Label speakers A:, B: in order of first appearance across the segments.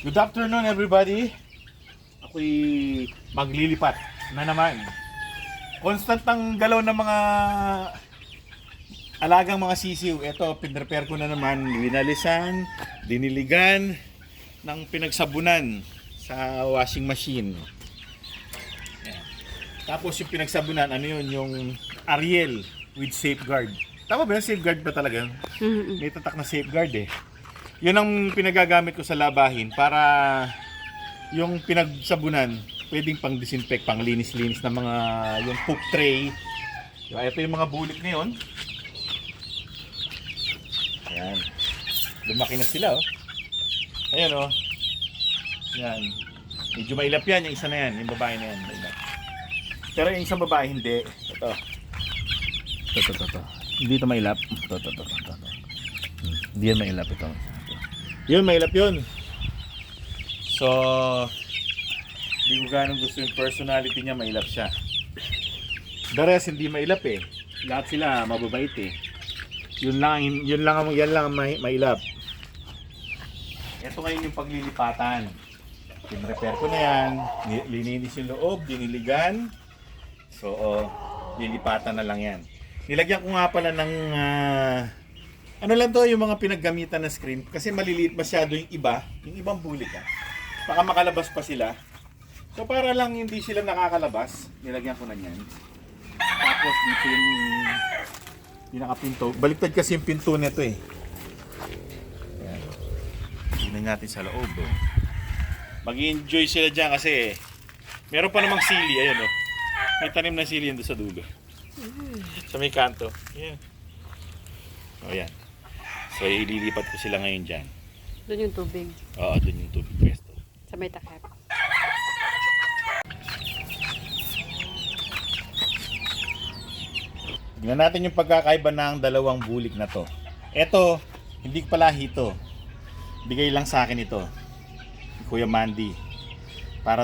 A: Good afternoon everybody. Ako'y maglilipat na naman. Constant ang galaw ng mga alagang mga sisiw. Ito, pinrepare ko na naman. Winalisan, diniligan ng pinagsabunan sa washing machine. Ayan. Tapos yung pinagsabunan, ano yun? Yung Ariel with safeguard. Tama ba yun? Safeguard ba talaga? May tatak na safeguard eh. Yun ang pinagagamit ko sa labahin para yung pinagsabunan pwedeng pang disinfect, pang linis-linis ng mga yung poop tray. Ito yung mga bulik ngayon. Ayan. Lumaki na sila oh. Ayan oh. Ayan. Medyo mailap yan, yung isa na yan, yung babae na yan. Mailap. Pero yung isang babae hindi. Ito. Ito. Hindi ito mailap. Ito. Hindi yan mailap ito. Yun, mailap yun. So, hindi ko ganong gusto yung personality niya, mailap siya. The rest, hindi mailap eh. Lahat sila mababait eh. Yan lang ang mailap. Ito ngayon yung paglilipatan. Pinrepair ko na yan. Lininis yung loob, diniligan. So, lilipatan na lang yan. Nilagyan ko nga pala ng ano lang to, yung mga pinaggamitan na screen kasi maliliit masyado yung ibang bulik baka makalabas pa sila. So para lang hindi sila nakakalabas, nilagyan ko na yan. Tapos dito yung pinakapinto. Baliktad kasi yung pinto nito eh. Ayan. Tingnan natin sa loob oh. Mag-enjoy sila dyan kasi meron pa namang sili. Ayun oh. May tanim na sili doon sa dulo. Sa may kanto. Ayan. O yan. So, ililipat ko sila ngayon dyan.
B: Doon yung tubig.
A: Oo, doon yung tubig pwesto.
B: Sa may takip.
A: Tingnan natin yung pagkakaiba ng dalawang bulik na to. Ito, hindi ko pala hito. Bigay lang sa akin ito. Kuya Mandy. Para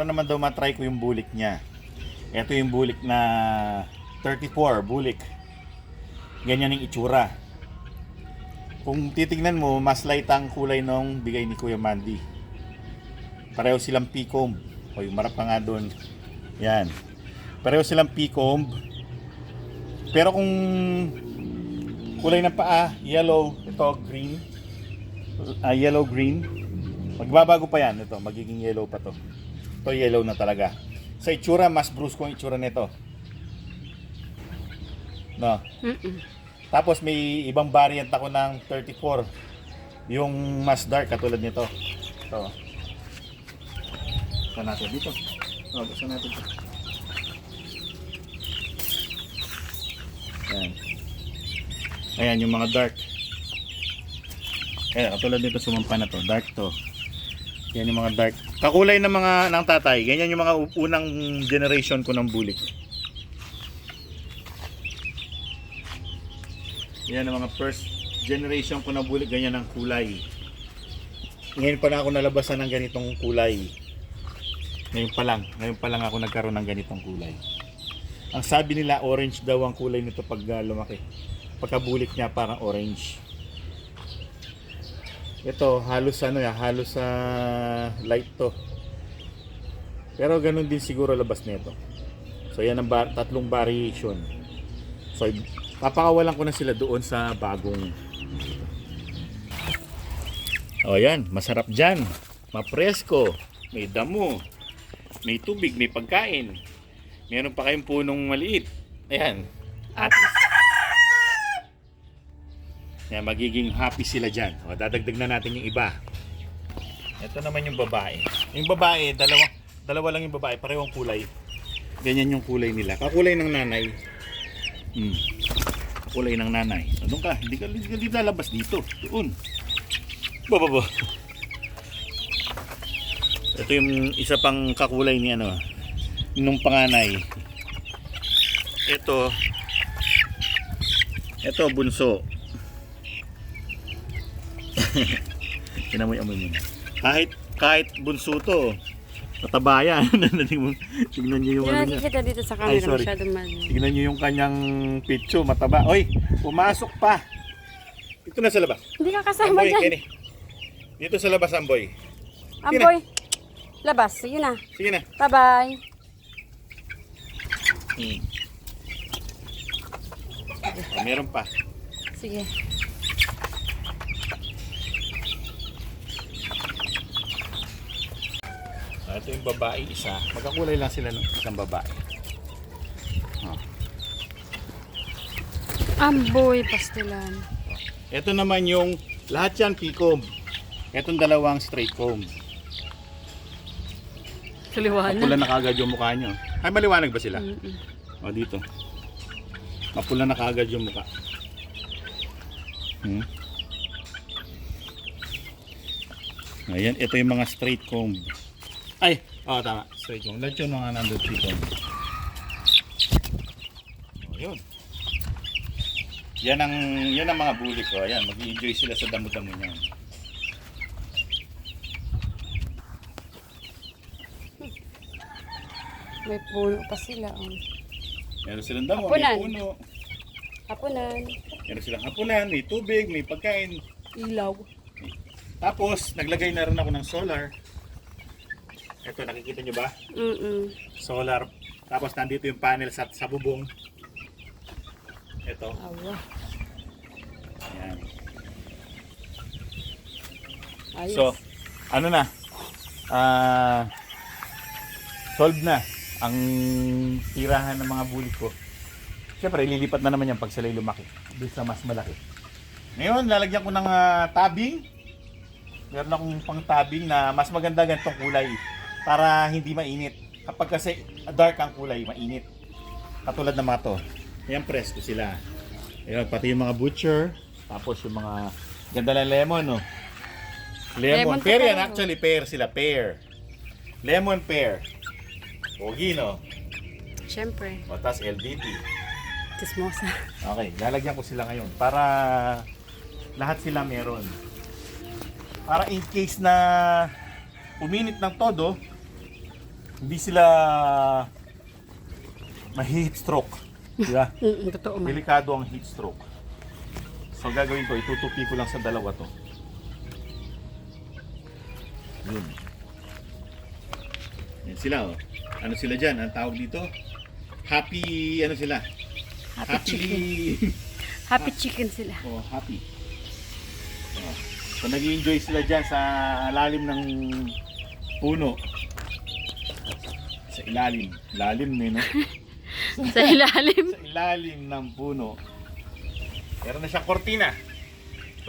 A: naman daw matry ko yung bulik niya. Ito yung bulik na 34 bulik. Ganyan yung itsura. Kung titignan mo, mas light ang kulay nung bigay ni Kuya Mandy. Pareho silang P-comb. O yung marap pa nga doon. Yan. Pareho silang P-comb. Pero kung kulay ng paa, yellow, ito green. Yellow green. Magbabago pa yan. Ito, magiging yellow pa to. Ito yellow na talaga. Sa itsura, mas brusco ang itsura nito. No. Tapos may ibang variant ako ng 34. Yung mas dark katulad nito. Ito. Saan natin dito? Saan natin ito? Ayan. Ayan yung mga dark. Ayan, katulad nito sumampa na to. Dark to. Yan yung mga dark. Kakulay ng mga ng tatay. Ganyan yung mga unang generation ko ng bulik. Yan ang mga first generation ko na bulik, ganyan ang kulay. Ngayon pa lang ako nalabasan ng ganitong kulay. Ngayon pa lang ako nagkaroon ng ganitong kulay. Ang sabi nila orange daw ang kulay nito pag lumaki. Pagkabulik niya parang orange. Ito halos halos light to. Pero ganun din siguro labas nito. So yan ang tatlong variation. So papakawalan ko na sila doon sa bagong. O yan, masarap dyan. Mapresko. May damo. May tubig, may pagkain. Meron pa kayong punong maliit. Ayan. At yan, magiging happy sila dyan. O, dadagdag na natin yung iba. Ito naman yung babae. Yung babae, dalawa lang yung babae. Parehong kulay. Ganyan yung kulay nila. Kakulay ng nanay. Kulay ng nanay. So, doon ka. Hindi ka lalabas dito. Doon. Baba. Ito yung isa pang kakulay ni nung panganay. Ito bunso. Kinamoy amoy mo. Kahit bunso to, mataba yan. Tignan niyo yung
B: Yung nakikita dito sa camera masyadong
A: Tignan niyo yung kanyang picture, mataba. Oy, pumasok pa. Ito na sa labas.
B: Hindi ka kasama dyan.
A: Dito sa labas, Amboy.
B: Amboy, labas. Sige na.
A: Sige na.
B: Bye-bye.
A: Meron pa.
B: Sige.
A: Ito yung babae isa. Magkakulay lang sila ng isang babae.
B: Amboy, pastelan.
A: Ito naman yung lahat yan P-comb. Itong dalawang straight comb. Mapula
B: Kaliwanag.
A: na kagad yung mukha nyo. Ay, maliwanag ba sila?
B: Mm-mm.
A: O, dito. Mapula na kagad yung mukha. Ayan, ito yung mga straight comb. Ay, tama. Straight comb. Lahat yun mga nandun P-comb. O, yun. Yan ang mga bully ko. Ayan, mag-enjoy sila sa damo-damo niyan.
B: May puno pa sila. Oh.
A: Meron silang damo,
B: Hapunan.
A: may puno.
B: Hapunan.
A: Meron silang hapunan, may tubig, may pagkain.
B: Ilaw.
A: Tapos, naglagay na rin ako ng solar. Ito, nakikita nyo ba? Solar. Tapos, nandito yung panel sa bubong. Ito.
B: Awa.
A: Ayan.
B: Ayos.
A: So, ano na? Solved na ang tirahan ng mga bulik ko. Siyempre, lilipat na naman yan pag sila'y lumaki. Doon sa mas malaki. Ngayon, lalagyan ko ng tabing. Meron akong pang tabing na mas maganda ganitong kulay para hindi mainit. Kapag kasi dark ang kulay, mainit. Katulad ng mga to. Ayan, presko sila. Ayan, pati yung mga butcher. Tapos yung mga ganda ng lemon, no? Lemon.
B: Lemon
A: Pear yan,
B: pepper,
A: actually pear sila, pear. Lemon pear. Pogi, no?
B: Siyempre.
A: O, tas LDT.
B: Chismosa.
A: Okay, lalagyan ko sila ngayon para lahat sila meron. Para in case na uminit ng todo, hindi sila ma-heat stroke. Diba?
B: Totoo man.
A: Delikado ang heat stroke. So ang gagawin ko, itutupi ko lang sa dalawa to. Yun. Yan sila, oh. Ano sila dyan? Ang tawag dito? Happy, ano sila?
B: Chicken. Happy chicken sila.
A: Oh, happy. Oh. So nag-enjoy sila dyan sa lalim ng puno. Sa ilalim. Lalim na, no?
B: Sa ilalim.
A: Sa ilalim ng puno. Meron na siyang kortina.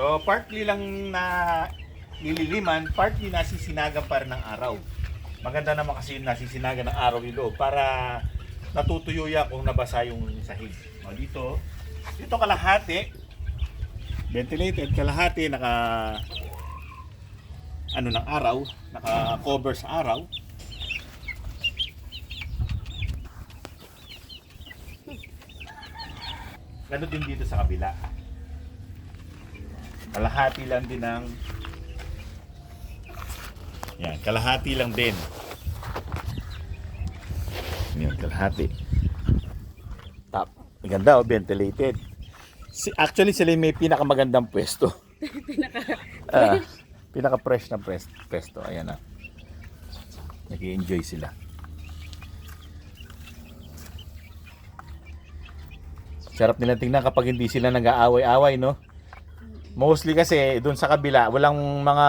A: So partly lang na nililiman, partly nasisinagan pa rin ng araw. Maganda naman kasi yung nasisinagan ng araw yung loob para natutuyo yan kung nabasa yung sahig. O dito kalahati ventilated, kalahati naka ano ng araw, naka cover sa araw. Ganun din dito sa kabila. Kalahati lang din ng yan, kalahati lang din. Yan, kalahati. Top. Maganda, ventilated. Actually, sila yung may pinakamagandang pwesto. Pinaka-fresh na pwesto. Ayan na. Nag-i-enjoy sila. Sarap nila tingnan kapag hindi sila nag-aaway-away, no? Mostly kasi doon sa kabila, walang mga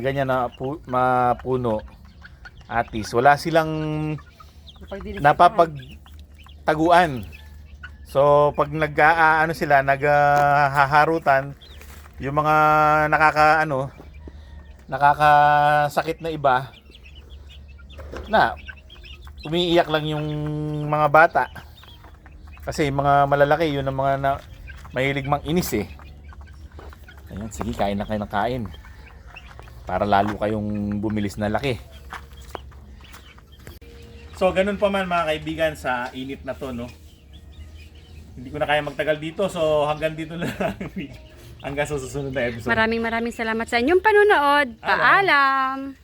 A: ganyan na puno. Atis, wala silang napapagtaguan. So pag nag-aano sila, naghaharutan, yung mga nakakasakit na iba na umiiyak lang yung mga bata. Kasi mga malalaki, yun ang mga mahilig mang inis eh. Ayan, sige, kain na kayo ng kain. Para lalo kayong bumilis na laki. So, ganun pa man mga kaibigan sa init na to, no? Hindi ko na kaya magtagal dito, so hanggang dito na lang. Hanggang sa susunod na episode.
B: Maraming salamat sa inyong panonood. Paalam!